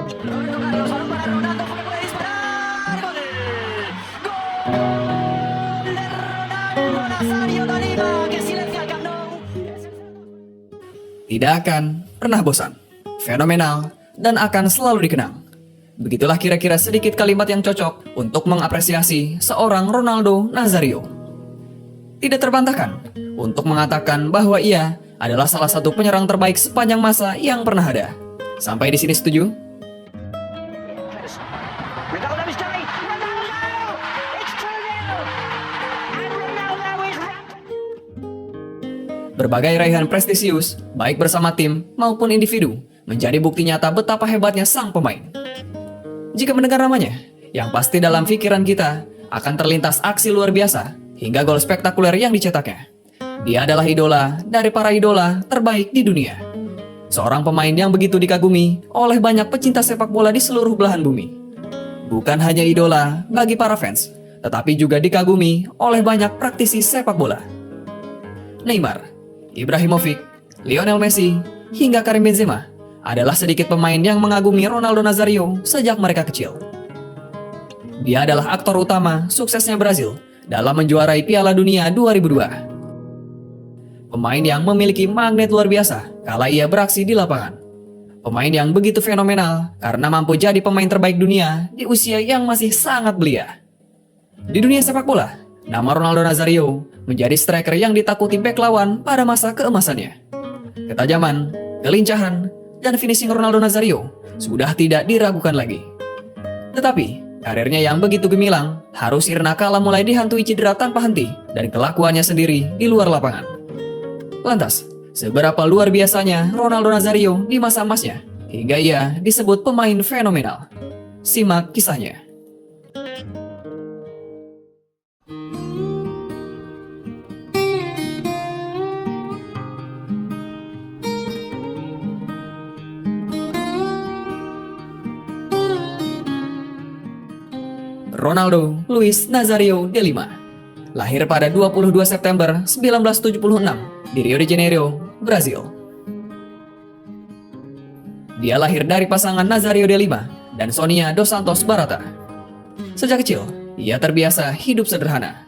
Roberto Carlos, balón para Ronaldo, que puede disparar. ¡Gol! ¡Gol de Ronaldo Nazario da Lima, que silencia al Camp Nou! Tidak akan pernah bosan, fenomenal, dan akan selalu dikenang. Begitulah kira-kira sedikit kalimat yang cocok untuk mengapresiasi seorang Ronaldo Nazario. Tidak terbantahkan untuk mengatakan bahwa ia adalah salah satu penyerang terbaik sepanjang masa yang pernah ada. Sampai di sini setuju? Ronaldo is going. Ronaldo! It's 2-0. And Ronaldo is Berbagai raihan prestisius, baik bersama tim maupun individu, menjadi bukti nyata betapa hebatnya sang pemain. Jika mendengar namanya, yang pasti dalam pikiran kita akan terlintas aksi luar biasa hingga gol spektakuler yang dicetaknya. Dia adalah idola dari para idola terbaik di dunia. Seorang pemain yang begitu dikagumi oleh banyak pecinta sepak bola di seluruh belahan bumi. Bukan hanya idola bagi para fans, tetapi juga dikagumi oleh banyak praktisi sepak bola. Neymar, Ibrahimovic, Lionel Messi, hingga Karim Benzema adalah sedikit pemain yang mengagumi Ronaldo Nazario sejak mereka kecil. Dia adalah aktor utama suksesnya Brazil dalam menjuarai Piala Dunia 2002. Pemain yang memiliki magnet luar biasa kala ia beraksi di lapangan. Pemain yang begitu fenomenal karena mampu jadi pemain terbaik dunia di usia yang masih sangat belia. Di dunia sepak bola, nama Ronaldo Nazario menjadi striker yang ditakuti bek lawan pada masa keemasannya. Ketajaman, kelincahan, dan finishing Ronaldo Nazario sudah tidak diragukan lagi. Tetapi, karirnya yang begitu gemilang harus sirna kala mulai dihantui cedera tanpa henti dan kelakuannya sendiri di luar lapangan. Lantas, seberapa luar biasanya Ronaldo Nazario di masa emasnya hingga ia disebut pemain fenomenal? Simak kisahnya. Ronaldo Luis Nazario de Lima lahir pada 22 September 1976 di Rio de Janeiro, Brazil. Dia lahir dari pasangan Nazario de Lima dan Sonia dos Santos Barata. Sejak kecil, ia terbiasa hidup sederhana.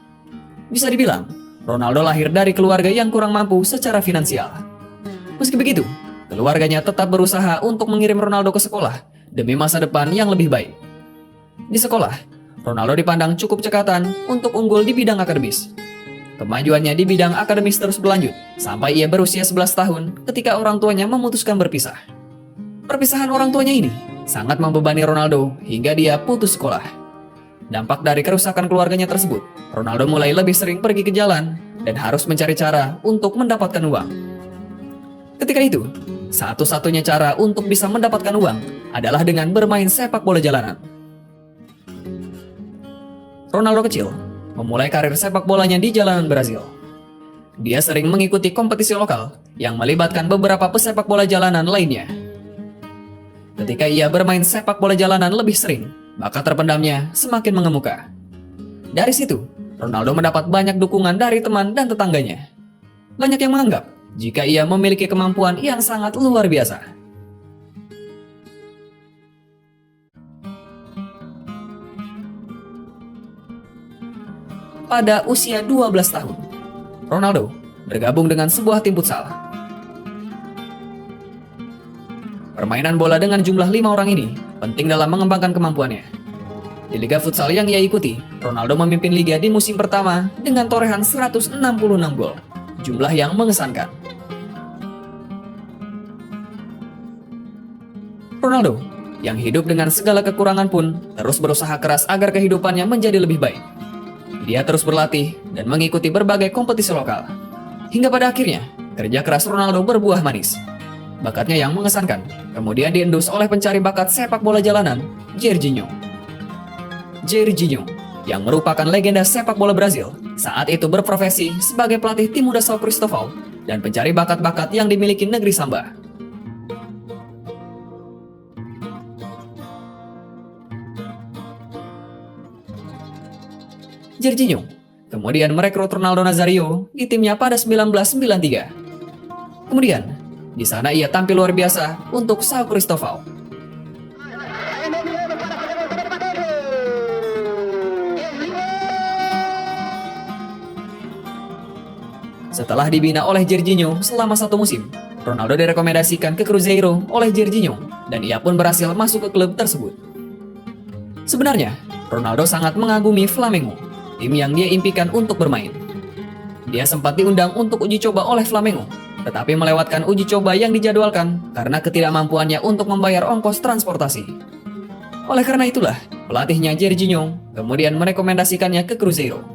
Bisa dibilang, Ronaldo lahir dari keluarga yang kurang mampu secara finansial. Meski begitu, keluarganya tetap berusaha untuk mengirim Ronaldo ke sekolah demi masa depan yang lebih baik. Di sekolah, Ronaldo dipandang cukup cekatan untuk unggul di bidang akademis. Kemajuannya di bidang akademis terus berlanjut sampai ia berusia 11 tahun ketika orang tuanya memutuskan berpisah. Perpisahan orang tuanya ini sangat membebani Ronaldo hingga dia putus sekolah. Dampak dari kerusakan keluarganya tersebut, Ronaldo mulai lebih sering pergi ke jalan dan harus mencari cara untuk mendapatkan uang. Ketika itu, satu-satunya cara untuk bisa mendapatkan uang adalah dengan bermain sepak bola jalanan. Ronaldo kecil memulai karir sepak bolanya di jalanan Brazil. Dia sering mengikuti kompetisi lokal yang melibatkan beberapa pesepak bola jalanan lainnya. Ketika ia bermain sepak bola jalanan lebih sering, bakat terpendamnya semakin mengemuka. Dari situ, Ronaldo mendapat banyak dukungan dari teman dan tetangganya. Banyak yang menganggap jika ia memiliki kemampuan yang sangat luar biasa. Pada usia 12 tahun, Ronaldo bergabung dengan sebuah tim futsal. Permainan bola dengan jumlah 5 orang ini penting dalam mengembangkan kemampuannya. Di liga futsal yang ia ikuti, Ronaldo memimpin liga di musim pertama dengan torehan 166 gol, jumlah yang mengesankan. Ronaldo, yang hidup dengan segala kekurangan pun, terus berusaha keras agar kehidupannya menjadi lebih baik. Dia terus berlatih dan mengikuti berbagai kompetisi lokal. Hingga pada akhirnya, kerja keras Ronaldo berbuah manis. Bakatnya yang mengesankan, kemudian diendus oleh pencari bakat sepak bola jalanan, Jairzinho. Jairzinho, yang merupakan legenda sepak bola Brazil, saat itu berprofesi sebagai pelatih tim muda São Cristóvão dan pencari bakat-bakat yang dimiliki negeri Samba. Jairzinho kemudian merekrut Ronaldo Nazario di timnya pada 1993. Kemudian, di sana ia tampil luar biasa untuk São Cristóvão. Setelah dibina oleh Jorginho selama 1 musim, Ronaldo direkomendasikan ke Cruzeiro oleh Jorginho dan ia pun berhasil masuk ke klub tersebut. Sebenarnya, Ronaldo sangat mengagumi Flamengo, tim yang dia impikan untuk bermain. Dia sempat diundang untuk uji coba oleh Flamengo, tetapi melewatkan uji coba yang dijadwalkan karena ketidakmampuannya untuk membayar ongkos transportasi. Oleh karena itulah, pelatihnya Jorginho kemudian merekomendasikannya ke Cruzeiro.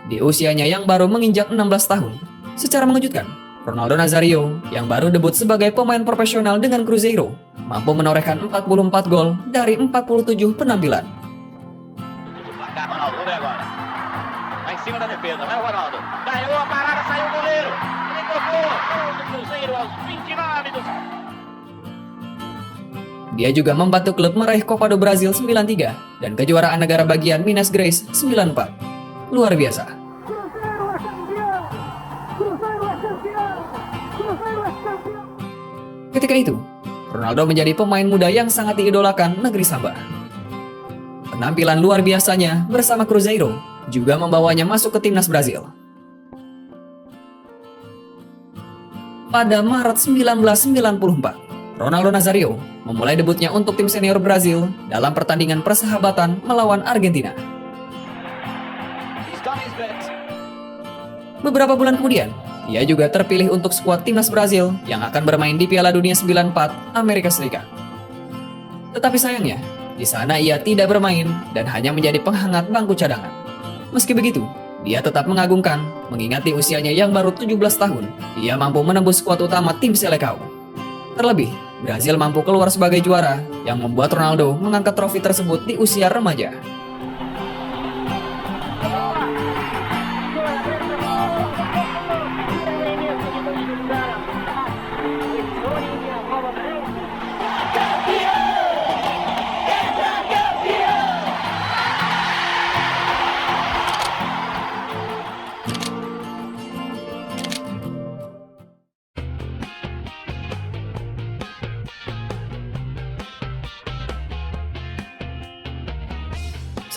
Di usianya yang baru menginjak 16 tahun, secara mengejutkan, Ronaldo Nazario yang baru debut sebagai pemain profesional dengan Cruzeiro mampu menorehkan 44 gol dari 47 penampilan. Placar Ronaldo, vamos ver agora. Vai em cima da defesa, vai o Ronaldo. Ganhou a parada, saiu o goleiro. Ele tocou. Gol do Cruzeiro aos 29 do... Dia juga membantu klub meraih Copa do Brasil 93 dan kejuaraan negara bagian Minas Gerais 94. Luar biasa. Ketika itu, Ronaldo menjadi pemain muda yang sangat diidolakan negeri Sabah. Penampilan luar biasanya bersama Cruzeiro juga membawanya masuk ke timnas Brazil. Pada Maret 1994, Ronaldo Nazario memulai debutnya untuk tim senior Brazil dalam pertandingan persahabatan melawan Argentina. Beberapa bulan kemudian, ia juga terpilih untuk skuad timnas Brazil yang akan bermain di Piala Dunia 94 Amerika Serikat. Tetapi sayangnya, di sana ia tidak bermain dan hanya menjadi penghangat bangku cadangan. Meski begitu, dia tetap mengagumkan mengingat di usianya yang baru 17 tahun, ia mampu menembus skuad utama tim Seleção. Terlebih, Brazil mampu keluar sebagai juara yang membuat Ronaldo mengangkat trofi tersebut di usia remaja.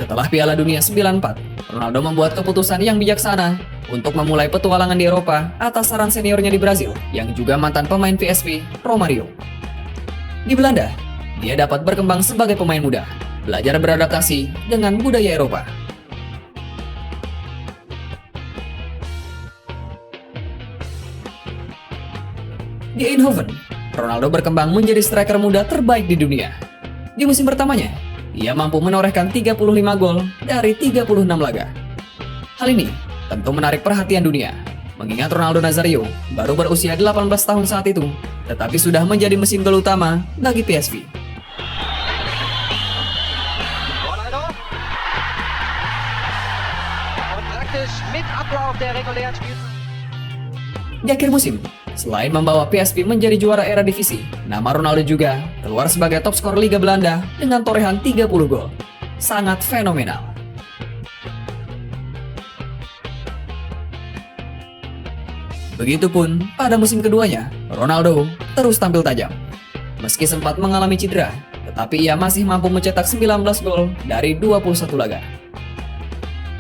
Setelah Piala Dunia 94, Ronaldo membuat keputusan yang bijaksana untuk memulai petualangan di Eropa atas saran seniornya di Brazil, yang juga mantan pemain PSV, Romario. Di Belanda, dia dapat berkembang sebagai pemain muda, belajar beradaptasi dengan budaya Eropa. Di Eindhoven, Ronaldo berkembang menjadi striker muda terbaik di dunia. Di musim pertamanya, ia mampu menorehkan 35 gol dari 36 laga. Hal ini tentu menarik perhatian dunia, mengingat Ronaldo Nazario baru berusia 18 tahun saat itu, tetapi sudah menjadi mesin gol utama bagi PSV. Di akhir musim, selain membawa PSV menjadi juara era divisi, nama Ronaldo juga keluar sebagai top skor Liga Belanda dengan torehan 30 gol. Sangat fenomenal. Begitupun pada musim keduanya, Ronaldo terus tampil tajam. Meski sempat mengalami cedera, tetapi ia masih mampu mencetak 19 gol dari 21 laga.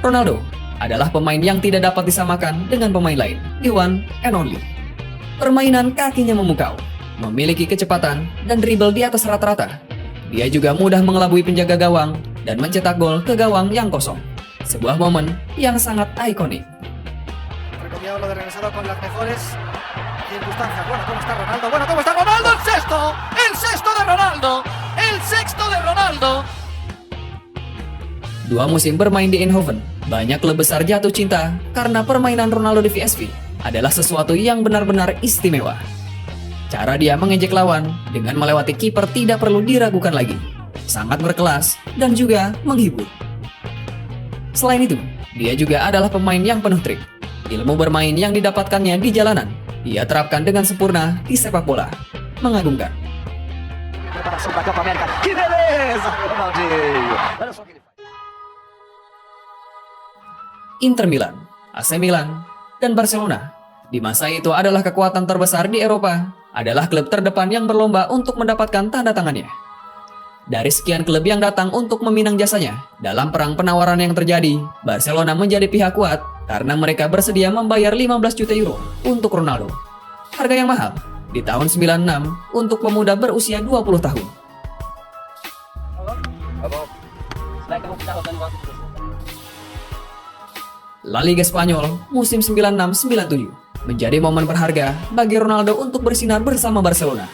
Ronaldo adalah pemain yang tidak dapat disamakan dengan pemain lain, the one and only. Permainan kakinya memukau, memiliki kecepatan dan dribble di atas rata-rata. Dia juga mudah mengelabui penjaga gawang dan mencetak gol ke gawang yang kosong. Sebuah momen yang sangat ikonik. Lo de regresado con las mejores circunstancias. Bueno, ¿cómo está Ronaldo? Bueno, ¿cómo está Ronaldo? ¡El sexto! ¡El sexto de Ronaldo! ¡El sexto de Ronaldo! 2 musim bermain di Eindhoven, banyak klub besar jatuh cinta karena permainan Ronaldo di PSV adalah sesuatu yang benar-benar istimewa. Cara dia mengejek lawan dengan melewati kiper tidak perlu diragukan lagi. Sangat berkelas dan juga menghibur. Selain itu, dia juga adalah pemain yang penuh trik. Ilmu bermain yang didapatkannya di jalanan, ia terapkan dengan sempurna di sepak bola. Mengagumkan. Inter Milan, AC Milan, dan Barcelona di masa itu adalah kekuatan terbesar di Eropa, adalah klub terdepan yang berlomba untuk mendapatkan tanda tangannya. Dari sekian klub yang datang untuk meminang jasanya, dalam perang penawaran yang terjadi, Barcelona menjadi pihak kuat karena mereka bersedia membayar 15 juta euro untuk Ronaldo. Harga yang mahal di tahun 96 untuk pemuda berusia 20 tahun. La Liga Spanyol musim 96-97 menjadi momen berharga bagi Ronaldo untuk bersinar bersama Barcelona.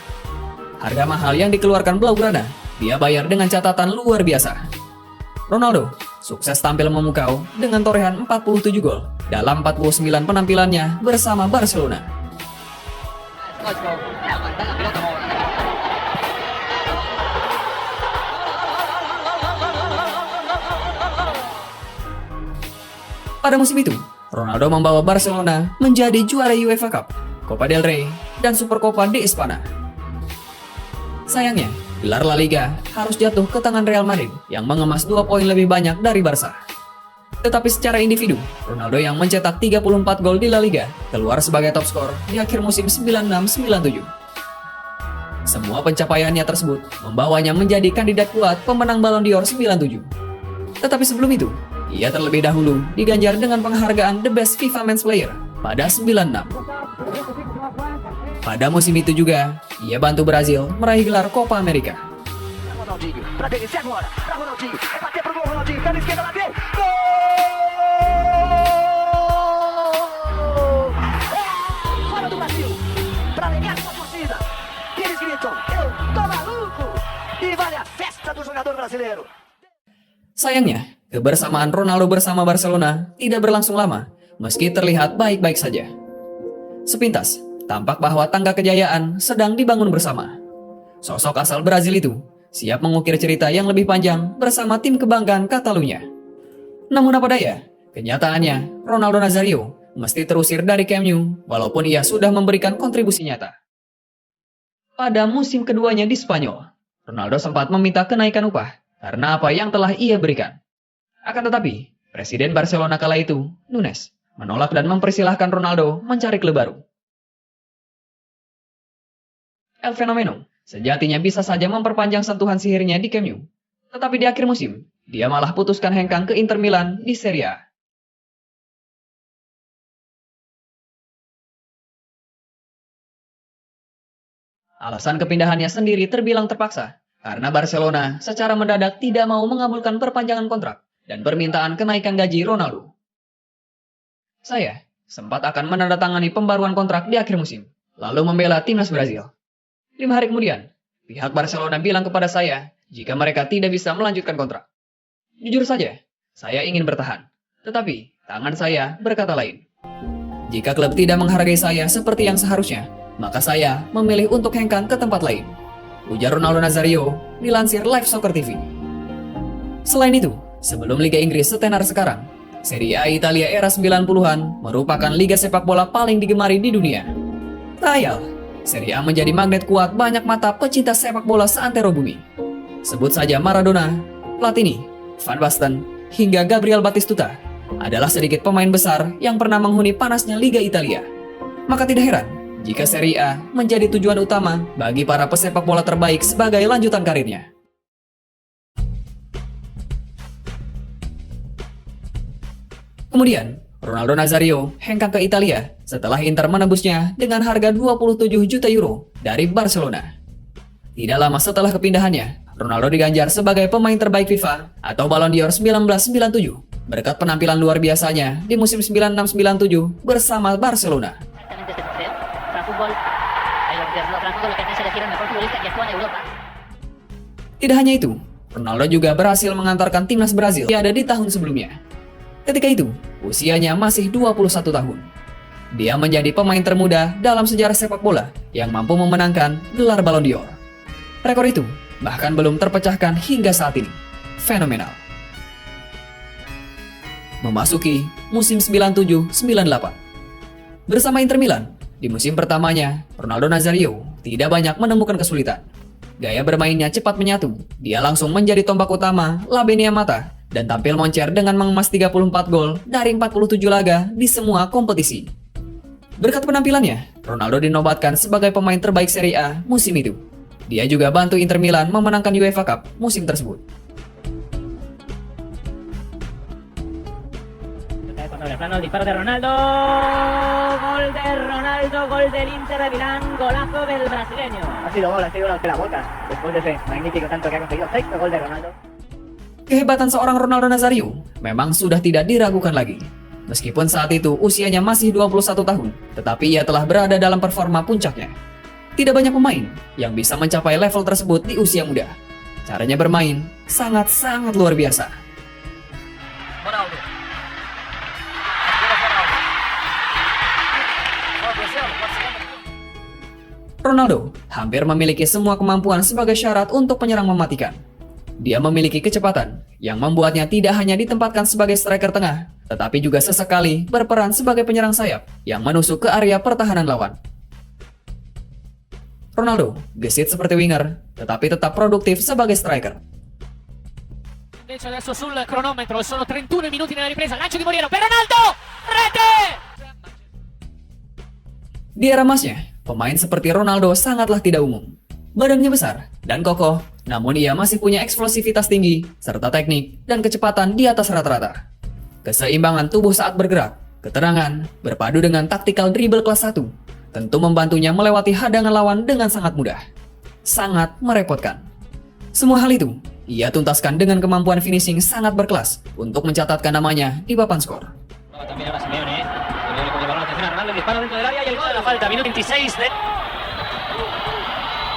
Harga mahal yang dikeluarkan Blaugrana, dia bayar dengan catatan luar biasa. Ronaldo sukses tampil memukau dengan torehan 47 gol dalam 49 penampilannya bersama Barcelona. Pada musim itu, Ronaldo membawa Barcelona menjadi juara UEFA Cup, Copa del Rey, dan Supercopa de España. Sayangnya, gelar La Liga harus jatuh ke tangan Real Madrid yang mengemas 2 poin lebih banyak dari Barca. Tetapi secara individu, Ronaldo yang mencetak 34 gol di La Liga keluar sebagai top skor di akhir musim 96-97. Semua pencapaiannya tersebut membawanya menjadi kandidat kuat pemenang Ballon d'Or 97. Tetapi sebelum itu, ia terlebih dahulu diganjar dengan penghargaan The Best FIFA Men's Player pada 96. Pada musim itu juga, ia bantu Brazil meraih gelar Copa America. Ronaldinho, pra delícia agora, pra Ronaldinho, vai bater pro gol, Ronaldinho, pela esquerda lá dentro, gol! Fora do Brasil, pra alegrar sua torcida, e eles gritam, eu tô maluco, e vale a festa do jogador brasileiro. Sayangnya, kebersamaan Ronaldo bersama Barcelona tidak berlangsung lama, meski terlihat baik-baik saja. Sepintas, tampak bahwa tangga kejayaan sedang dibangun bersama. Sosok asal Brazil itu siap mengukir cerita yang lebih panjang bersama tim kebanggaan Catalunya. Namun apa daya, kenyataannya Ronaldo Nazario mesti terusir dari Camp Nou walaupun ia sudah memberikan kontribusi nyata. Pada musim keduanya di Spanyol, Ronaldo sempat meminta kenaikan upah karena apa yang telah ia berikan. Akan tetapi, Presiden Barcelona kala itu, Nunes, menolak dan mempersilahkan Ronaldo mencari klub baru. El Fenomeno sejatinya bisa saja memperpanjang sentuhan sihirnya di Camp Nou, tetapi di akhir musim, dia malah putuskan hengkang ke Inter Milan di Serie A. Alasan kepindahannya sendiri terbilang terpaksa, karena Barcelona secara mendadak tidak mau mengabulkan perpanjangan kontrak dan permintaan kenaikan gaji Ronaldo. Saya sempat akan menandatangani pembaruan kontrak di akhir musim, lalu membela timnas Brazil. 5 hari kemudian, pihak Barcelona bilang kepada saya jika mereka tidak bisa melanjutkan kontrak. Jujur saja, saya ingin bertahan, tetapi tangan saya berkata lain. Jika klub tidak menghargai saya seperti yang seharusnya, maka saya memilih untuk hengkang ke tempat lain, ujar Ronaldo Nazario, dilansir Live Soccer TV. Selain itu, sebelum Liga Inggris setenar sekarang, Serie A Italia era 90-an merupakan liga sepak bola paling digemari di dunia. Tayal, Serie A menjadi magnet kuat banyak mata pecinta sepak bola seantero bumi. Sebut saja Maradona, Platini, Van Basten, hingga Gabriel Batistuta adalah sedikit pemain besar yang pernah menghuni panasnya Liga Italia. Maka tidak heran jika Serie A menjadi tujuan utama bagi para pesepak bola terbaik sebagai lanjutan karirnya. Kemudian, Ronaldo Nazario hengkang ke Italia setelah Inter menembusnya dengan harga 27 juta euro dari Barcelona. Tidak lama setelah kepindahannya, Ronaldo diganjar sebagai pemain terbaik FIFA atau Ballon d'Or 1997 berkat penampilan luar biasanya di musim 96-97 bersama Barcelona. Tidak hanya itu, Ronaldo juga berhasil mengantarkan timnas Brazil yang ada di tahun sebelumnya. Ketika itu, usianya masih 21 tahun. Dia menjadi pemain termuda dalam sejarah sepak bola yang mampu memenangkan gelar Ballon d'Or. Rekor itu bahkan belum terpecahkan hingga saat ini. Fenomenal. Memasuki musim 97-98. Bersama Inter Milan, di musim pertamanya, Ronaldo Nazario tidak banyak menemukan kesulitan. Gaya bermainnya cepat menyatu. Dia langsung menjadi tombak utama La Benia Mata dan tampil moncer dengan mengemas 34 gol dari 47 laga di semua kompetisi. Berkat penampilannya, Ronaldo dinobatkan sebagai pemain terbaik Serie A musim itu. dia juga bantu Inter Milan memenangkan UEFA Cup musim tersebut. El disparo de Ronaldo, gol del Inter de Milán, golazo del brasileño. Ha sido gol, ha sido la que la boca. Después de ese magnífico tanto que ha conseguido. Sexto gol de Ronaldo. Kehebatan seorang Ronaldo Nazario memang sudah tidak diragukan lagi. Meskipun saat itu usianya masih 21 tahun, tetapi ia telah berada dalam performa puncaknya. Tidak banyak pemain yang bisa mencapai level tersebut di usia muda. Caranya bermain sangat-sangat luar biasa. Ronaldo. Ronaldo hampir memiliki semua kemampuan sebagai syarat untuk penyerang mematikan. Dia memiliki kecepatan yang membuatnya tidak hanya ditempatkan sebagai striker tengah, tetapi juga sesekali berperan sebagai penyerang sayap yang menusuk ke area pertahanan lawan. Ronaldo gesit seperti winger, tetapi tetap produktif sebagai striker. Invece adesso sul cronometro, sono 31 minuti nella ripresa, lancio di Moriero per Ronaldo, rete! Di era emasnya, pemain seperti Ronaldo sangatlah tidak umum. Badannya besar dan kokoh, namun ia masih punya eksplosivitas tinggi, serta teknik dan kecepatan di atas rata-rata. Keseimbangan tubuh saat bergerak, keterangan, berpadu dengan taktikal dribble kelas 1, tentu membantunya melewati hadangan lawan dengan sangat mudah. Sangat merepotkan. Semua hal itu, ia tuntaskan dengan kemampuan finishing sangat berkelas untuk mencatatkan namanya di papan skor. También ahora Simeone, Simeone con el balón, atención a Ronaldo, el disparo dentro del área y el gol de la falta, minuto 26 de...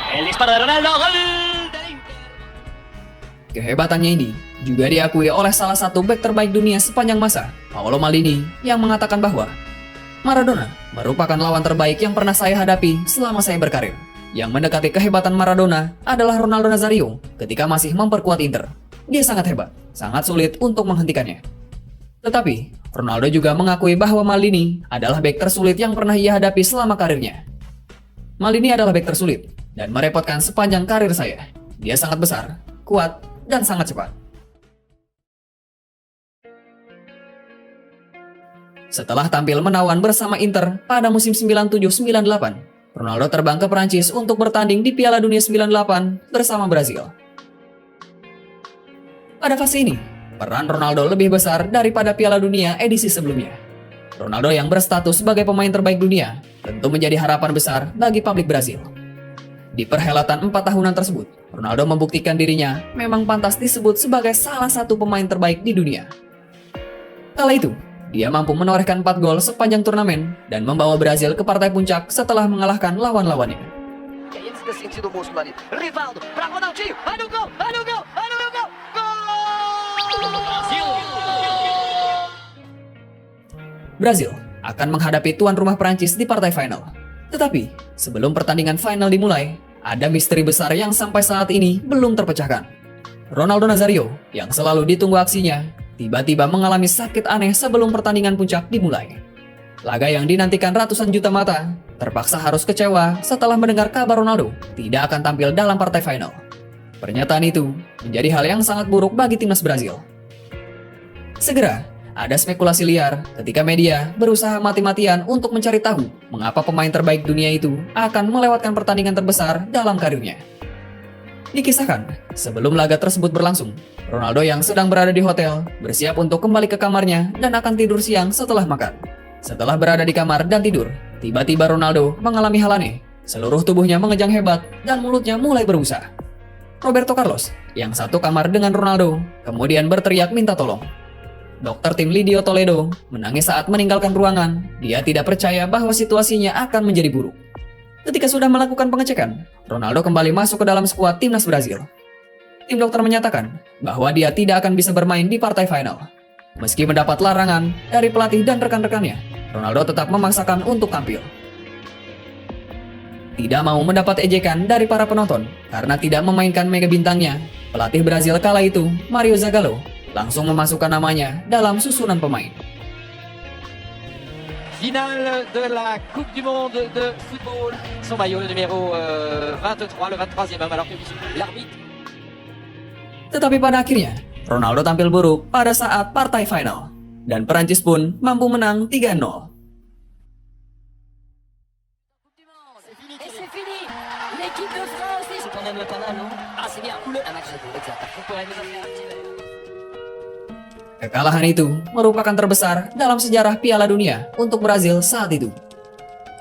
El disparo de Ronaldo, gol del Inter. Kehebatannya ini juga diakui oleh salah satu bek terbaik dunia sepanjang masa, Paolo Maldini, yang mengatakan bahwa Maradona merupakan lawan terbaik yang pernah saya hadapi selama saya berkarir. Yang mendekati kehebatan Maradona adalah Ronaldo Nazario ketika masih memperkuat Inter. Dia sangat hebat, sangat sulit untuk menghentikannya. Tetapi, Ronaldo juga mengakui bahwa Maldini adalah bek tersulit yang pernah ia hadapi selama karirnya. Maldini adalah bek tersulit dan merepotkan sepanjang karir saya. Dia sangat besar, kuat, dan sangat cepat. Setelah tampil menawan bersama Inter pada musim 97-98, Ronaldo terbang ke Prancis untuk bertanding di Piala Dunia 98 bersama Brazil. Pada fase ini, peran Ronaldo lebih besar daripada Piala Dunia edisi sebelumnya. Ronaldo yang berstatus sebagai pemain terbaik dunia tentu menjadi harapan besar bagi publik Brazil. Di perhelatan 4 tahunan tersebut, Ronaldo membuktikan dirinya memang pantas disebut sebagai salah satu pemain terbaik di dunia. Kala itu, dia mampu menorehkan 4 gol sepanjang turnamen dan membawa Brazil ke partai puncak setelah mengalahkan lawan-lawannya. E eles têm sentido o músculo ali. Rivaldo para Ronaldinho. Olha o gol, olha o gol, olha o gol. Brazil akan menghadapi tuan rumah Prancis di partai final. Tetapi, sebelum pertandingan final dimulai, ada misteri besar yang sampai saat ini belum terpecahkan. Ronaldo Nazario, yang selalu ditunggu aksinya, tiba-tiba mengalami sakit aneh sebelum pertandingan puncak dimulai. Laga yang dinantikan ratusan juta mata, terpaksa harus kecewa setelah mendengar kabar Ronaldo tidak akan tampil dalam partai final. Pernyataan itu menjadi hal yang sangat buruk bagi timnas Brazil. Segera, ada spekulasi liar ketika media berusaha mati-matian untuk mencari tahu mengapa pemain terbaik dunia itu akan melewatkan pertandingan terbesar dalam karirnya. Dikisahkan, sebelum laga tersebut berlangsung, Ronaldo yang sedang berada di hotel bersiap untuk kembali ke kamarnya dan akan tidur siang setelah makan. Setelah berada di kamar dan tidur, tiba-tiba Ronaldo mengalami hal aneh. Seluruh tubuhnya mengejang hebat dan mulutnya mulai berbusa. Roberto Carlos, yang satu kamar dengan Ronaldo, kemudian berteriak minta tolong. Dokter tim Lidio Toledo menangis saat meninggalkan ruangan. Dia tidak percaya bahwa situasinya akan menjadi buruk. Ketika sudah melakukan pengecekan, Ronaldo kembali masuk ke dalam skuad timnas Brazil. Tim dokter menyatakan bahwa dia tidak akan bisa bermain di partai final. Meski mendapat larangan dari pelatih dan rekan-rekannya, Ronaldo tetap memaksakan untuk tampil. Tidak mau mendapat ejekan dari para penonton karena tidak memainkan mega bintangnya, pelatih Brazil kala itu, Mario Zagallo, langsung memasukkan namanya dalam susunan pemain. Finale de la Coupe du Monde de football. Son maillot numéro 23, le 23e homme, alors que l'arbitre. Tetapi pada akhirnya, Ronaldo tampil buruk pada saat partai final. Dan Perancis pun mampu menang 3-0. l'équipe de France. C'est quand même pas mal, non? Ah, c'est bien. Un match de boule, exact. On pourrait nous en faire un petit verre. Kekalahan itu merupakan terbesar dalam sejarah Piala Dunia untuk Brazil saat itu.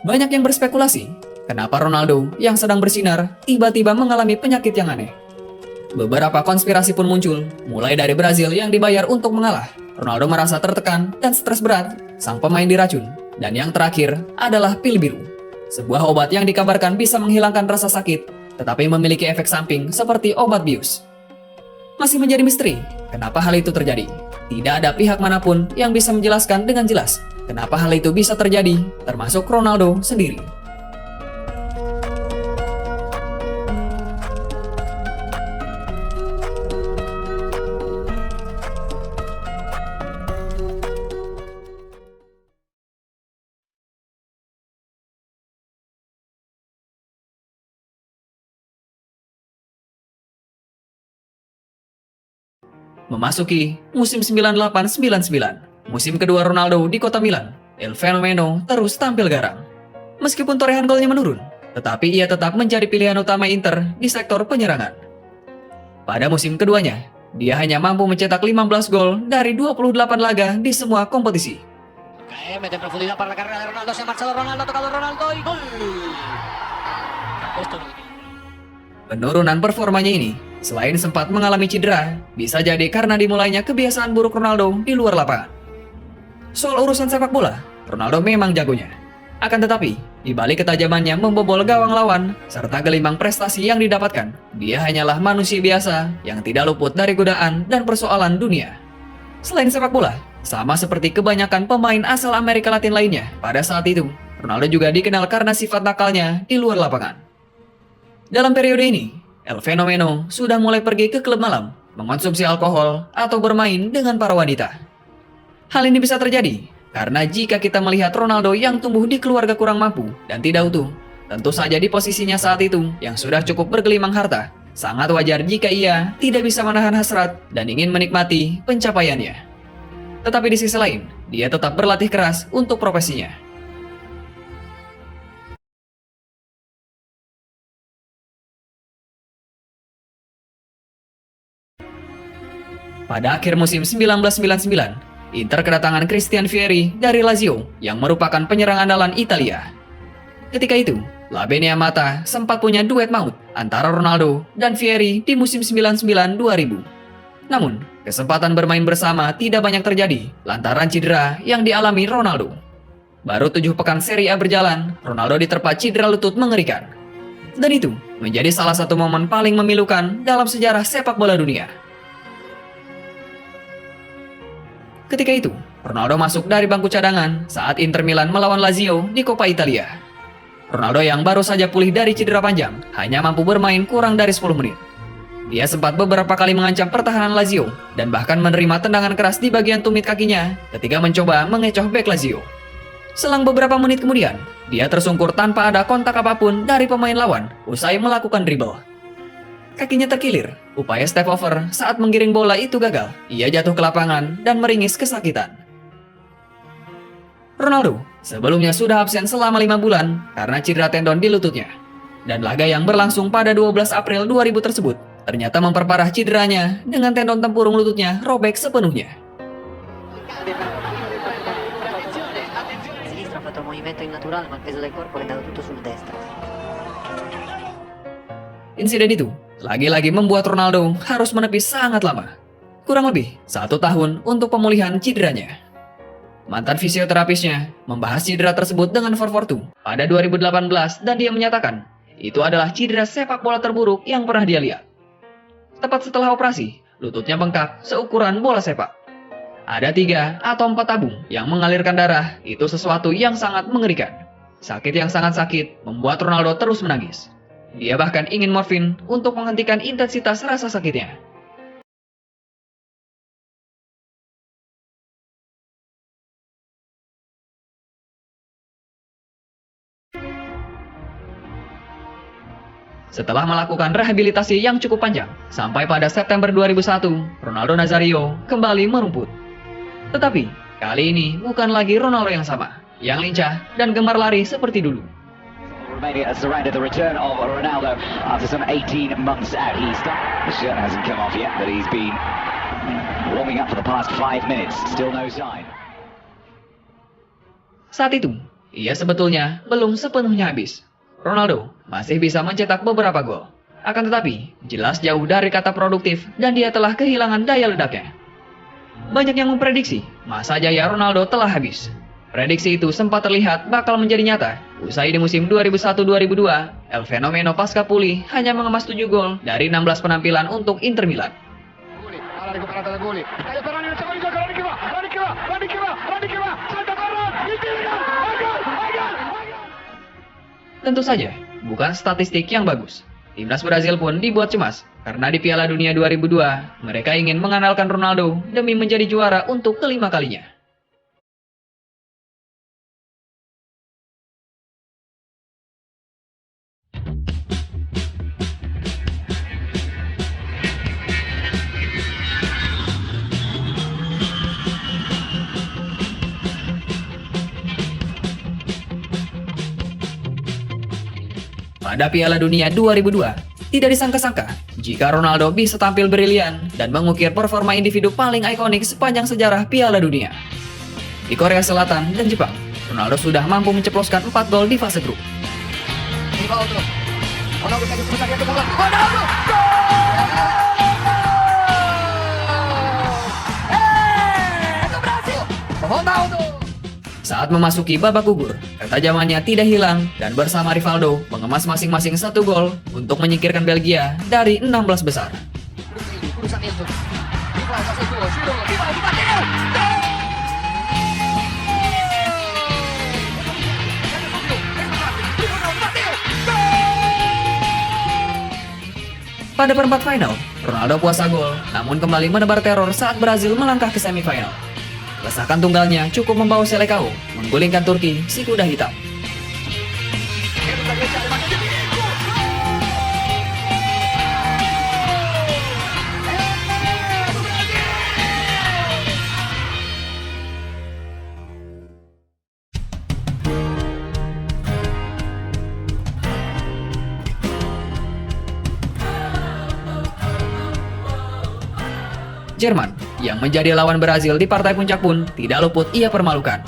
Banyak yang berspekulasi, kenapa Ronaldo yang sedang bersinar tiba-tiba mengalami penyakit yang aneh. Beberapa konspirasi pun muncul, mulai dari Brazil yang dibayar untuk mengalah, Ronaldo merasa tertekan dan stres berat, sang pemain diracun, dan yang terakhir adalah pil biru. Sebuah obat yang dikabarkan bisa menghilangkan rasa sakit, tetapi memiliki efek samping seperti obat bius. Masih menjadi misteri, kenapa hal itu terjadi. Tidak ada pihak manapun yang bisa menjelaskan dengan jelas kenapa hal itu bisa terjadi, termasuk Ronaldo sendiri. Memasuki musim 98-99, musim kedua Ronaldo di kota Milan, El Fenomeno terus tampil garang. Meskipun torehan golnya menurun, tetapi ia tetap menjadi pilihan utama Inter di sektor penyerangan. Pada musim keduanya, dia hanya mampu mencetak 15 gol dari 28 laga di semua kompetisi. Mete en profundidad para la carrera de Ronaldo, se ha marchado Ronaldo, ha tocado Ronaldo y gol. Esto no. Penurunan performanya ini, selain sempat mengalami cedera, bisa jadi karena dimulainya kebiasaan buruk Ronaldo di luar lapangan. Soal urusan sepak bola, Ronaldo memang jagonya. Akan tetapi, di balik ketajamannya membobol gawang lawan, serta gelimbang prestasi yang didapatkan, dia hanyalah manusia biasa yang tidak luput dari godaan dan persoalan dunia. Selain sepak bola, sama seperti kebanyakan pemain asal Amerika Latin lainnya, pada saat itu, Ronaldo juga dikenal karena sifat nakalnya di luar lapangan. Dalam periode ini, El Fenomeno sudah mulai pergi ke klub malam, mengonsumsi alkohol, atau bermain dengan para wanita. Hal ini bisa terjadi karena jika kita melihat Ronaldo yang tumbuh di keluarga kurang mampu dan tidak utuh, tentu saja di posisinya saat itu yang sudah cukup bergelimang harta, sangat wajar jika ia tidak bisa menahan hasrat dan ingin menikmati pencapaiannya. Tetapi di sisi lain, dia tetap berlatih keras untuk profesinya. Pada akhir musim 1999, Inter kedatangan Christian Vieri dari Lazio yang merupakan penyerang andalan Italia. Ketika itu, La Bene Amata sempat punya duet maut antara Ronaldo dan Vieri di musim 99-2000. Namun, kesempatan bermain bersama tidak banyak terjadi lantaran cedera yang dialami Ronaldo. Baru 7 pekan Serie A berjalan, Ronaldo diterpa cedera lutut mengerikan. Dan itu menjadi salah satu momen paling memilukan dalam sejarah sepak bola dunia. Ketika itu, Ronaldo masuk dari bangku cadangan saat Inter Milan melawan Lazio di Coppa Italia. Ronaldo yang baru saja pulih dari cedera panjang hanya mampu bermain kurang dari 10 menit. Dia sempat beberapa kali mengancam pertahanan Lazio dan bahkan menerima tendangan keras di bagian tumit kakinya ketika mencoba mengecoh bek Lazio. Selang beberapa menit kemudian, dia tersungkur tanpa ada kontak apapun dari pemain lawan usai melakukan dribble. Kakinya terkilir, upaya step over saat menggiring bola itu gagal. Ia jatuh ke lapangan dan meringis kesakitan. Ronaldo sebelumnya sudah absen selama 5 bulan karena cedera tendon di lututnya. Dan laga yang berlangsung pada 12 April 2000 tersebut ternyata memperparah cederanya dengan tendon tempurung lututnya robek sepenuhnya. Sinistra ha fatto un movimento innaturale, ma il peso del corpo è andato tutto sul destro. Insiden itu lagi-lagi membuat Ronaldo harus menepis sangat lama. Kurang lebih 1 tahun untuk pemulihan cederanya. Mantan fisioterapisnya membahas cedera tersebut dengan Forfortu pada 2018 dan dia menyatakan itu adalah cedera sepak bola terburuk yang pernah dia lihat. Tepat setelah operasi, lututnya bengkak seukuran bola sepak. Ada 3 atau 4 tabung yang mengalirkan darah, itu sesuatu yang sangat mengerikan. Sakit yang sangat sakit membuat Ronaldo terus menangis. Dia bahkan ingin morfin untuk menghentikan intensitas rasa sakitnya. Setelah melakukan rehabilitasi yang cukup panjang, sampai pada September 2001, Ronaldo Nazario kembali merumput. Tetapi, kali ini bukan lagi Ronaldo yang sama, yang lincah dan gemar lari seperti dulu. Romania has surrounded the return of Ronaldo after some 18 months out. The shirt hasn't come off yet, but he's been warming up for the past 5 minutes. Still no sign. Saat itu, ia sebetulnya belum sepenuhnya habis. Ronaldo masih bisa mencetak beberapa gol. Akan tetapi, jelas jauh dari kata produktif dan dia telah kehilangan daya ledaknya. Banyak yang memprediksi masa jaya Ronaldo telah habis. Prediksi itu sempat terlihat bakal menjadi nyata. Usai di musim 2001-2002, El Fenomeno pasca pulih hanya mengemas 7 gol dari 16 penampilan untuk Inter Milan. Tentu saja, bukan statistik yang bagus. Timnas Brazil pun dibuat cemas karena di Piala Dunia 2002, mereka ingin mengandalkan Ronaldo demi menjadi juara untuk kelima kalinya. Pada Piala Dunia 2002, tidak disangka-sangka jika Ronaldo bisa tampil brilian dan mengukir performa individu paling ikonik sepanjang sejarah Piala Dunia. Di Korea Selatan dan Jepang, Ronaldo sudah mampu menceploskan 4 gol di fase grup. Saat memasuki babak gugur, ketajamannya tidak hilang dan bersama Rivaldo mengemas masing-masing 1 gol untuk menyingkirkan Belgia dari 16 besar. Pada perempat final, Ronaldo puasa gol, namun kembali menebar teror saat Brazil melangkah ke semifinal. Lesakan tunggalnya cukup membawa Selecao menggulingkan Turki si kuda hitam. Jerman yang menjadi lawan Brazil di partai puncak pun tidak luput ia permalukan.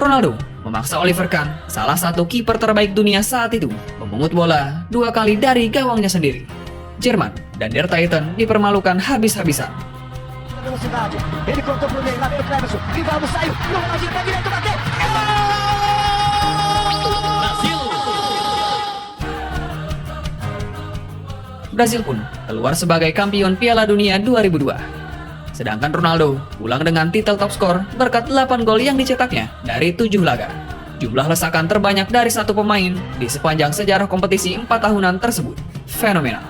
Ronaldo memaksa Oliver Kahn, salah satu kiper terbaik dunia saat itu, memungut bola 2 kali dari gawangnya sendiri. Jerman dan Der Titan dipermalukan habis-habisan. Brazil pun keluar sebagai kampion Piala Dunia 2002. Sedangkan Ronaldo pulang dengan titel top skor berkat 8 gol yang dicetaknya dari 7 laga. Jumlah lesakan terbanyak dari satu pemain di sepanjang sejarah kompetisi 4 tahunan tersebut. Fenomenal.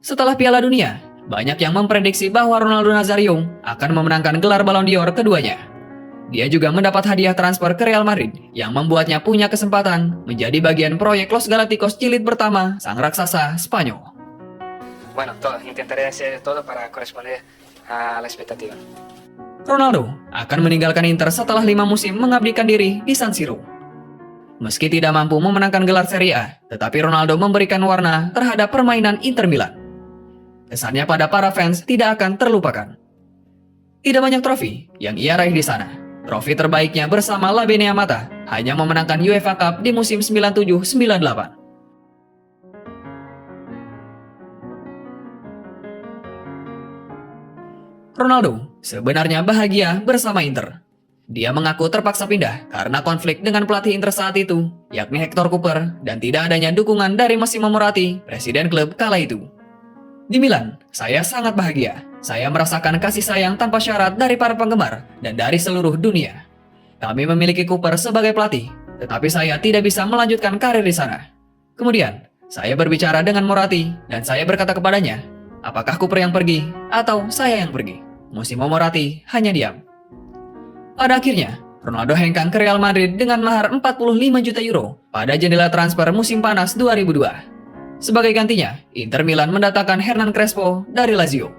Setelah Piala Dunia, banyak yang memprediksi bahwa Ronaldo Nazario akan memenangkan gelar Ballon d'Or keduanya. Dia juga mendapat hadiah transfer ke Real Madrid yang membuatnya punya kesempatan menjadi bagian proyek Los Galácticos jilid pertama sang raksasa Spanyol. Bueno, intentaré hacer todo para corresponder a la expectativa. Ronaldo akan meninggalkan Inter setelah 5 musim mengabdikan diri di San Siro. Meski tidak mampu memenangkan gelar Serie A, tetapi Ronaldo memberikan warna terhadap permainan Inter Milan. Kesannya pada para fans tidak akan terlupakan. Tidak banyak trofi yang ia raih di sana. Trofi terbaiknya bersama La Beneamata hanya memenangkan UEFA Cup di musim 97-98. Ronaldo sebenarnya bahagia bersama Inter. Dia mengaku terpaksa pindah karena konflik dengan pelatih Inter saat itu, yakni Hector Cooper, dan tidak adanya dukungan dari Massimo Moratti, presiden klub kala itu. Di Milan, saya sangat bahagia. Saya merasakan kasih sayang tanpa syarat dari para penggemar dan dari seluruh dunia. Kami memiliki Cooper sebagai pelatih, tetapi saya tidak bisa melanjutkan karir di sana. Kemudian, saya berbicara dengan Moratti dan saya berkata kepadanya, apakah Cooper yang pergi atau saya yang pergi? Massimo Moratti hanya diam. Pada akhirnya, Ronaldo hengkang ke Real Madrid dengan mahar 45 juta euro pada jendela transfer musim panas 2002. Sebagai gantinya, Inter Milan mendatangkan Hernan Crespo dari Lazio.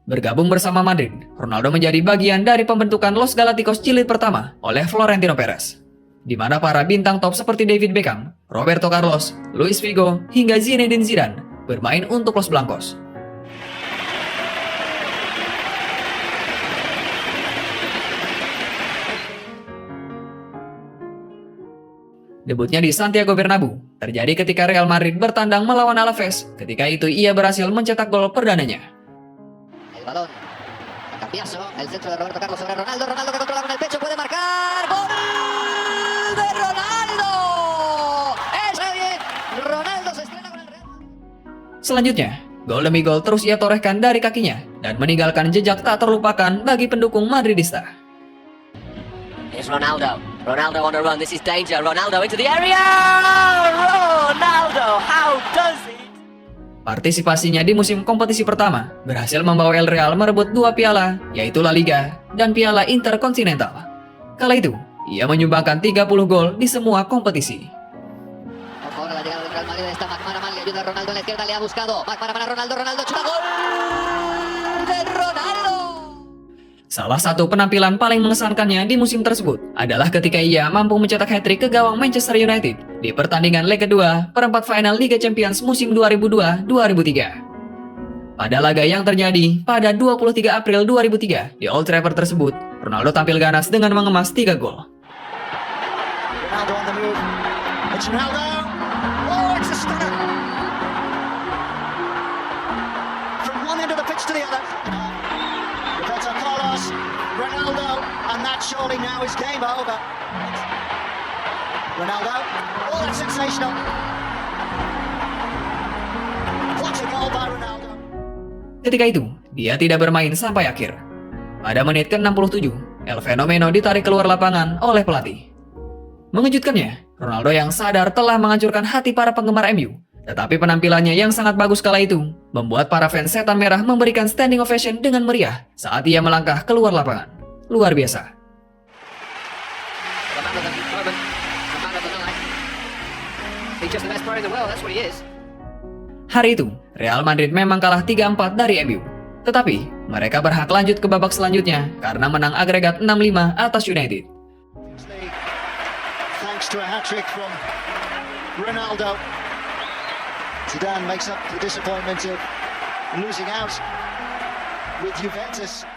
Bergabung bersama Madrid, Ronaldo menjadi bagian dari pembentukan Los Galacticos jilid pertama oleh Florentino Perez, di mana para bintang top seperti David Beckham, Roberto Carlos, Luis Figo, hingga Zinedine Zidane bermain untuk Los Blancos. Debutnya di Santiago Bernabeu terjadi ketika Real Madrid bertandang melawan Alaves. Ketika itu ia berhasil mencetak gol perdananya. El balón. Cambiaso. El centro de Roberto Carlos sobre Ronaldo. Ronaldo que controla con el pecho. Puede marcar. ¡Gol de Ronaldo! ¡Es bien! Ronaldo se estrena con el Real. Selanjutnya, gol demi gol terus ia torehkan dari kakinya dan meninggalkan jejak tak terlupakan bagi pendukung Madridista. Es Ronaldo. Ronaldo on the run. This is danger. Ronaldo into the area. Ronaldo, how does he? Partisipasinya di musim kompetisi pertama berhasil membawa El Real merebut 2 piala, yaitu La Liga dan Piala Intercontinental. Kala itu, ia menyumbangkan 30 gol di semua kompetisi. Ojo, ahora la llegada del Real Madrid. Está McManaman, le ayuda a Ronaldo en la izquierda. Le ha buscado. McManaman a Ronaldo. Ronaldo chuta. ¡Gol de Ronaldo! Salah satu penampilan paling mengesankannya di musim tersebut adalah ketika ia mampu mencetak hat-trick ke gawang Manchester United di pertandingan leg kedua perempat final Liga Champions musim 2002-2003. Pada laga yang terjadi pada 23 April 2003 di Old Trafford tersebut, Ronaldo tampil ganas dengan mengemas 3 gol. Ronaldo on the move. It's Ronaldo. Oh, it's a stunner. From one end of the pitch to the other. Roberto Carlos, Ronaldo, and that surely now is game over. Ronaldo, oh, that's sensational. What a goal by Ronaldo. Ketika itu, dia tidak bermain sampai akhir. Pada menit ke-67, El Fenomeno ditarik keluar lapangan oleh pelatih. Mengejutkannya, Ronaldo yang sadar telah menghancurkan hati para penggemar MU. Tetapi penampilannya yang sangat bagus kala itu membuat para fans Setan Merah memberikan standing ovation dengan meriah saat ia melangkah keluar lapangan. Luar biasa. Hari itu, Real Madrid memang kalah 3-4 dari MU. Tetapi, mereka berhak lanjut ke babak selanjutnya karena menang agregat 6-5 atas United. Thanks to a hat-trick from Ronaldo. Zidane makes up the disappointment of losing out with Juventus.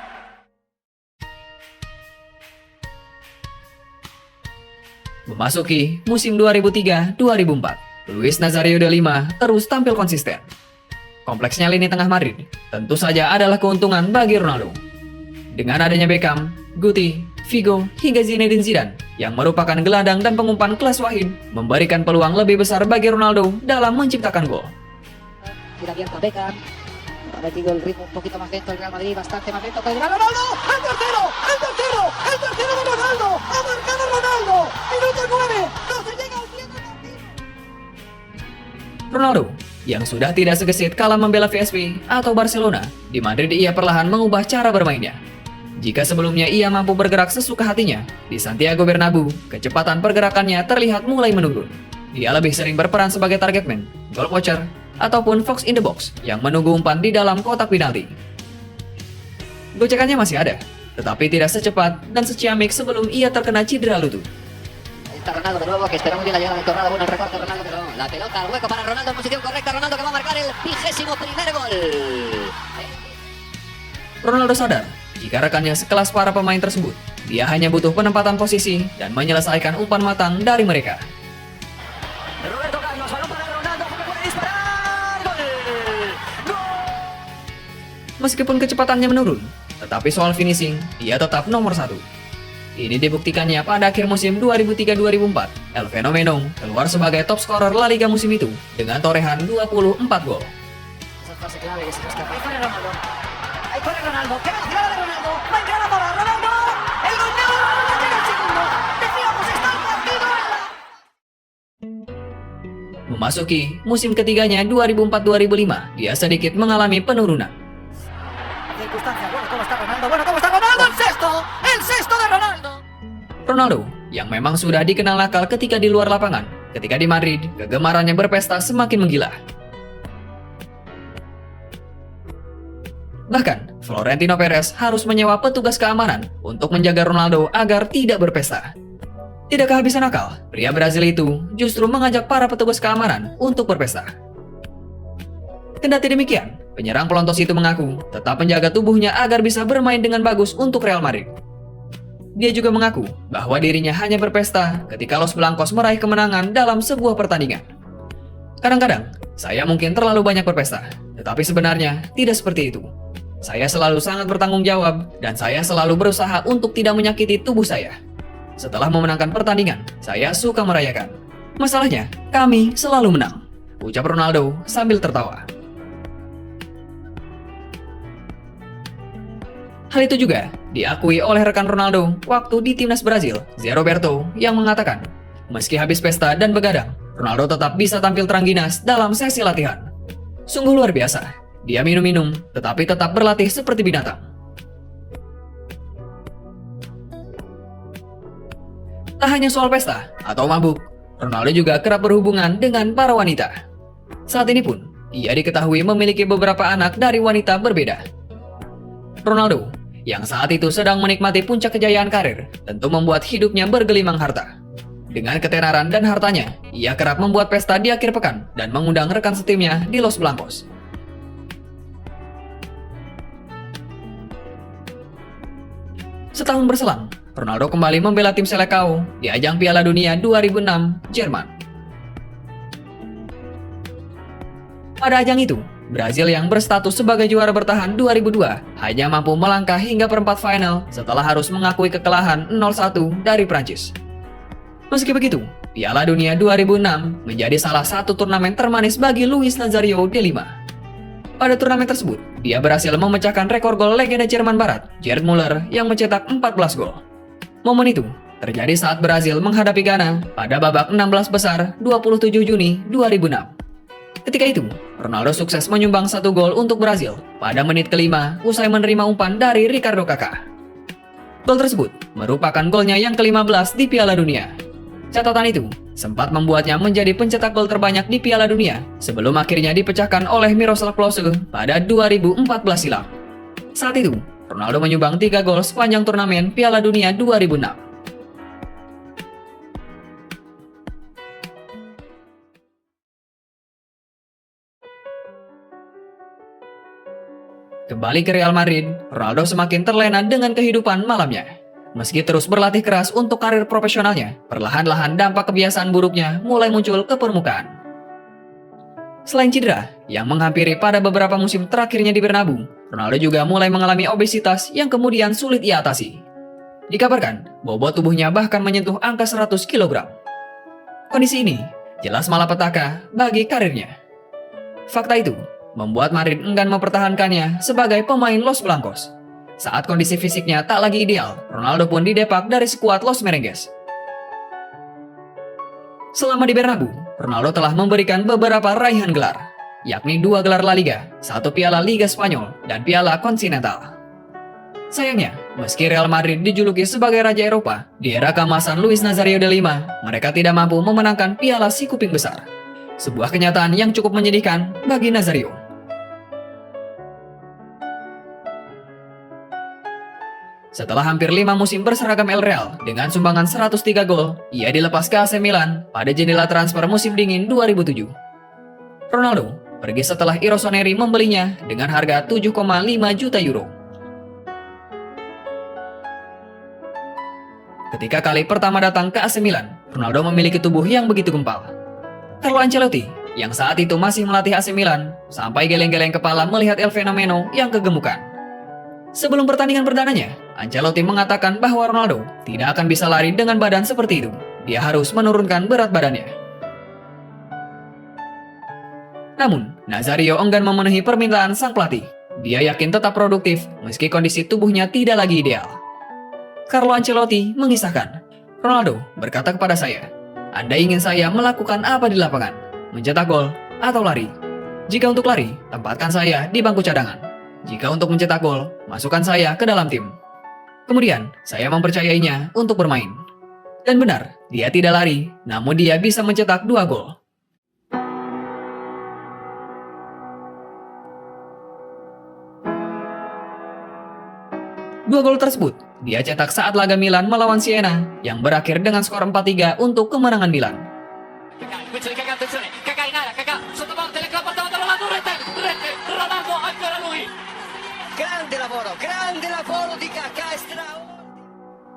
Memasuki musim 2003-2004, Luis Nazario de Lima terus tampil konsisten. Kompleksnya lini tengah Madrid tentu saja adalah keuntungan bagi Ronaldo. Dengan adanya Beckham, Guti, Figo, hingga Zinedine Zidane yang merupakan gelandang dan pengumpan kelas wahid memberikan peluang lebih besar bagi Ronaldo dalam menciptakan gol. Tira abierto Beckham. Ha metido el ritmo un poquito más lento el Real Madrid, bastante más lento que el Real Ronaldo. ¡El tercero! ¡El tercero! ¡El tercero de Ronaldo! ¡Ha marcado Ronaldo! ¡Minuto 9! ¡No se llega al 100 del partido! Ronaldo, yang sudah tidak segesit kala membela PSV atau Barcelona, di Madrid ia perlahan mengubah cara bermainnya. Jika sebelumnya ia mampu bergerak sesuka hatinya, di Santiago Bernabeu, kecepatan pergerakannya terlihat mulai menurun. Dia lebih sering berperan sebagai target man, goal watcher, ataupun fox in the box yang menunggu umpan di dalam kotak penalti. Gocekannya masih ada, tetapi tidak secepat dan seciamik sebelum ia terkena cedera lutut. Está Ronaldo de nuevo, que espera muy bien la llegada de Torrado. Bueno, el recorte de Ronaldo, pero la pelota al hueco para Ronaldo en posición correcta. Ronaldo que va a marcar el 21º gol. Ronaldo sadar, jika rekannya sekelas para pemain tersebut, dia hanya butuh penempatan posisi dan menyelesaikan umpan matang dari mereka. Roberto Carlos, balón para Ronaldo, que puede disparar. ¡Gol! ¡Gol! Meskipun kecepatannya menurun, tetapi soal finishing, ia tetap nomor 1. Ini dibuktikannya pada akhir musim 2003-2004, El Fenomeno keluar sebagai top scorer La Liga musim itu dengan torehan 24 gol. Esa fase clave que se nos escapa. Ahí corre Ronaldo. Ahí corre Ronaldo. ¡Qué velocidad de Ronaldo! ¡Va a entrar a bola! ¡Ronaldo! ¡El gol! ¡No! ¡Llega el segundo! ¡Decíamos, está el partido! memasuki musim ketiganya 2004-2005, dia sedikit mengalami penurunan. Circunstancia. Bueno, ¿cómo está Ronaldo? Bueno, ¿cómo está Ronaldo? ¡El sexto! ¡El sexto de Ronaldo! Ronaldo, yang memang sudah dikenal nakal ketika di luar lapangan, ketika di Madrid, kegemarannya berpesta semakin menggila. Bahkan, Florentino Perez harus menyewa petugas keamanan untuk menjaga Ronaldo agar tidak berpesta. Tidak kehabisan akal, pria Brazil itu justru mengajak para petugas keamanan untuk berpesta. Kendati demikian, penyerang pelontos itu mengaku tetap menjaga tubuhnya agar bisa bermain dengan bagus untuk Real Madrid. Dia juga mengaku bahwa dirinya hanya berpesta ketika Los Blancos meraih kemenangan dalam sebuah pertandingan. Kadang-kadang, saya mungkin terlalu banyak berpesta, tetapi sebenarnya tidak seperti itu. Saya selalu sangat bertanggung jawab, dan saya selalu berusaha untuk tidak menyakiti tubuh saya. Setelah memenangkan pertandingan, saya suka merayakan. Masalahnya, kami selalu menang, ucap Ronaldo sambil tertawa. Hal itu juga diakui oleh rekan Ronaldo waktu di timnas Brazil, Zé Roberto, yang mengatakan, meski habis pesta dan begadang, Ronaldo tetap bisa tampil terangginas dalam sesi latihan. Sungguh luar biasa, dia minum-minum, tetapi tetap berlatih seperti binatang. Tak hanya soal pesta atau mabuk, Ronaldo juga kerap berhubungan dengan para wanita. Saat ini pun, ia diketahui memiliki beberapa anak dari wanita berbeda. Ronaldo, yang saat itu sedang menikmati puncak kejayaan karir, tentu membuat hidupnya bergelimang harta. Dengan ketenaran dan hartanya, ia kerap membuat pesta di akhir pekan dan mengundang rekan setimnya di Los Blancos. Setahun berselang, Ronaldo kembali membela tim Selecao di ajang Piala Dunia 2006 Jerman. Pada ajang itu, Brazil yang berstatus sebagai juara bertahan 2002 hanya mampu melangkah hingga perempat final setelah harus mengakui kekalahan 0-1 dari Prancis. Meski begitu, Piala Dunia 2006 menjadi salah satu turnamen termanis bagi Luis Nazario de Lima. Pada turnamen tersebut, dia berhasil memecahkan rekor gol legenda Jerman Barat, Gerd Müller, yang mencetak 14 gol. Momen itu terjadi saat Brazil menghadapi Ghana pada babak 16 besar 27 Juni 2006. Ketika itu, Ronaldo sukses menyumbang 1 gol untuk Brazil pada menit kelima usai menerima umpan dari Ricardo Kaká. Gol tersebut merupakan golnya yang ke-15 di Piala Dunia. Catatan itu sempat membuatnya menjadi pencetak gol terbanyak di Piala Dunia sebelum akhirnya dipecahkan oleh Miroslav Klose pada 2014 silam. Saat itu, Ronaldo menyumbang 3 gol sepanjang turnamen Piala Dunia 2006. Kembali ke Real Madrid, Ronaldo semakin terlena dengan kehidupan malamnya. Meski terus berlatih keras untuk karir profesionalnya, perlahan-lahan dampak kebiasaan buruknya mulai muncul ke permukaan. Selain cedera yang menghampiri pada beberapa musim terakhirnya di Bernabeu, Ronaldo juga mulai mengalami obesitas yang kemudian sulit ia atasi. Dikabarkan, bobot tubuhnya bahkan menyentuh angka 100 kg. Kondisi ini jelas malapetaka bagi karirnya. Fakta itu membuat Madrid enggan mempertahankannya sebagai pemain Los Blancos. Saat kondisi fisiknya tak lagi ideal, Ronaldo pun didepak dari skuad Los Merengues. Selama di Bernabeu, Ronaldo telah memberikan beberapa raihan gelar, yakni 2 gelar La Liga, 1 Piala Liga Spanyol, dan Piala Continental. Sayangnya, meski Real Madrid dijuluki sebagai Raja Eropa, di era keemasan Luis Nazario de Lima, mereka tidak mampu memenangkan Piala Si Kuping Besar. Sebuah kenyataan yang cukup menyedihkan bagi Nazario. Setelah hampir 5 musim berseragam El Real dengan sumbangan 103 gol, ia dilepas ke AC Milan pada jendela transfer musim dingin 2007. Ronaldo pergi setelah Rossoneri membelinya dengan harga 7,5 juta euro. Ketika kali pertama datang ke AC Milan, Ronaldo memiliki tubuh yang begitu gempal. Carlo Ancelotti, yang saat itu masih melatih AC Milan, sampai geleng-geleng kepala melihat El Fenomeno yang kegemukan. Sebelum pertandingan perdananya, Ancelotti mengatakan bahwa Ronaldo tidak akan bisa lari dengan badan seperti itu. Dia harus menurunkan berat badannya. Namun, Nazario enggan memenuhi permintaan sang pelatih. Dia yakin tetap produktif meski kondisi tubuhnya tidak lagi ideal. Carlo Ancelotti mengisahkan, "Ronaldo berkata kepada saya, Anda ingin saya melakukan apa di lapangan? mencetak gol, atau lari. Jika untuk lari, tempatkan saya di bangku cadangan. Jika untuk mencetak gol, masukkan saya ke dalam tim. Kemudian, saya mempercayainya untuk bermain. Dan benar, dia tidak lari, namun dia bisa mencetak 2 gol. Dua gol tersebut dia cetak saat laga Milan melawan Siena yang berakhir dengan skor 4-3 untuk kemenangan Milan.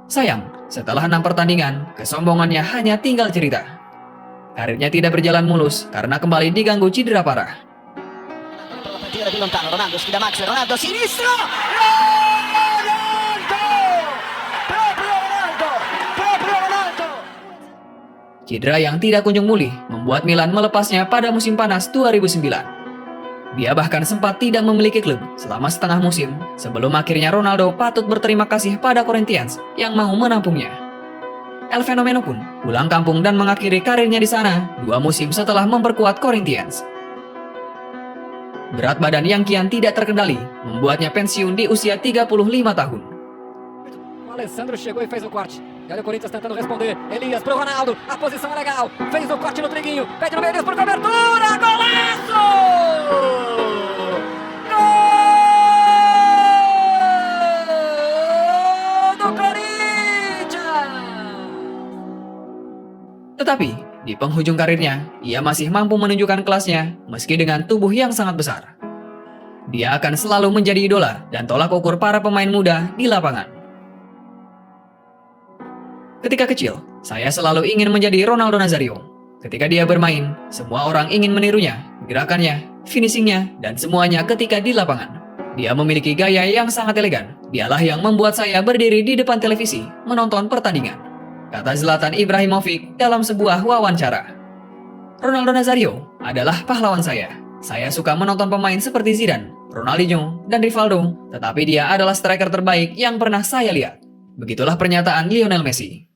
Sayang, setelah 6 pertandingan, kesombongannya hanya tinggal cerita. Karirnya tidak berjalan mulus karena kembali diganggu cedera parah. Cedera yang tidak kunjung pulih membuat Milan melepasnya pada musim panas 2009. Dia bahkan sempat tidak memiliki klub selama setengah musim sebelum akhirnya Ronaldo patut berterima kasih pada Corinthians yang mau menampungnya. El Fenomeno pun pulang kampung dan mengakhiri karirnya di sana 2 musim setelah memperkuat Corinthians. Berat badan yang kian tidak terkendali membuatnya pensiun di usia 35 tahun. Alessandro chegou e fez o corte. E olha o Corinthians tentando responder. Elias pro Ronaldo. A posição é legal. Fez o corte no Triguinho. Pede no meio, Elias por cobertura. Golaço! Gol do Corinthians! Tetapi, di penghujung karirnya, ia masih mampu menunjukkan kelasnya meski dengan tubuh yang sangat besar. Dia akan selalu menjadi idola dan tolak ukur para pemain muda di lapangan. Ketika kecil, saya selalu ingin menjadi Ronaldo Nazario. Ketika dia bermain, semua orang ingin menirunya, gerakannya, finishingnya, dan semuanya ketika di lapangan. Dia memiliki gaya yang sangat elegan. Dialah yang membuat saya berdiri di depan televisi, menonton pertandingan, kata Zlatan Ibrahimovic dalam sebuah wawancara. Ronaldo Nazario adalah pahlawan saya. Saya suka menonton pemain seperti Zidane, Ronaldinho, dan Rivaldo, tetapi dia adalah striker terbaik yang pernah saya lihat. Begitulah pernyataan Lionel Messi.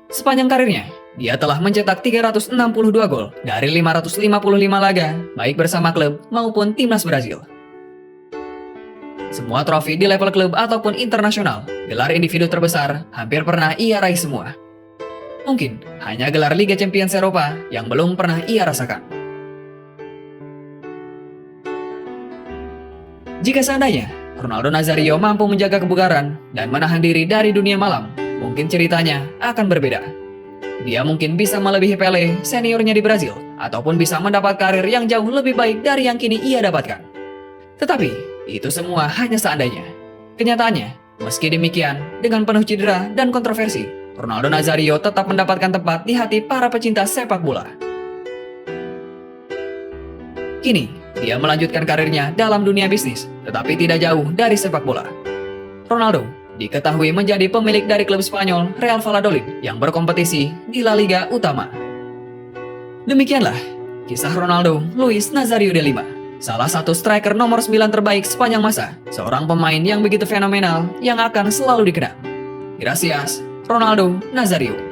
Sepanjang karirnya, dia telah mencetak 362 gol dari 555 laga, baik bersama klub maupun timnas Brazil. Semua trofi di level klub ataupun internasional, gelar individu terbesar, hampir pernah ia raih semua. Mungkin hanya gelar Liga Champions Eropa yang belum pernah ia rasakan. Jika seandainya Ronaldo Nazario mampu menjaga kebugaran dan menahan diri dari dunia malam, mungkin ceritanya akan berbeda. Dia mungkin bisa melebihi Pele, seniornya di Brazil, ataupun bisa mendapat karir yang jauh lebih baik dari yang kini ia dapatkan. Tetapi, itu semua hanya seandainya. Kenyataannya, meski demikian, dengan penuh cedera dan kontroversi, Ronaldo Nazario tetap mendapatkan tempat di hati para pecinta sepak bola. Kini, dia melanjutkan karirnya dalam dunia bisnis, tetapi tidak jauh dari sepak bola. Ronaldo diketahui menjadi pemilik dari klub Spanyol Real Valladolid yang berkompetisi di La Liga Utama. Demikianlah kisah Ronaldo Luis Nazario de Lima, salah satu striker nomor 9 terbaik sepanjang masa, seorang pemain yang begitu fenomenal yang akan selalu dikenang. Gracias, Ronaldo Nazario.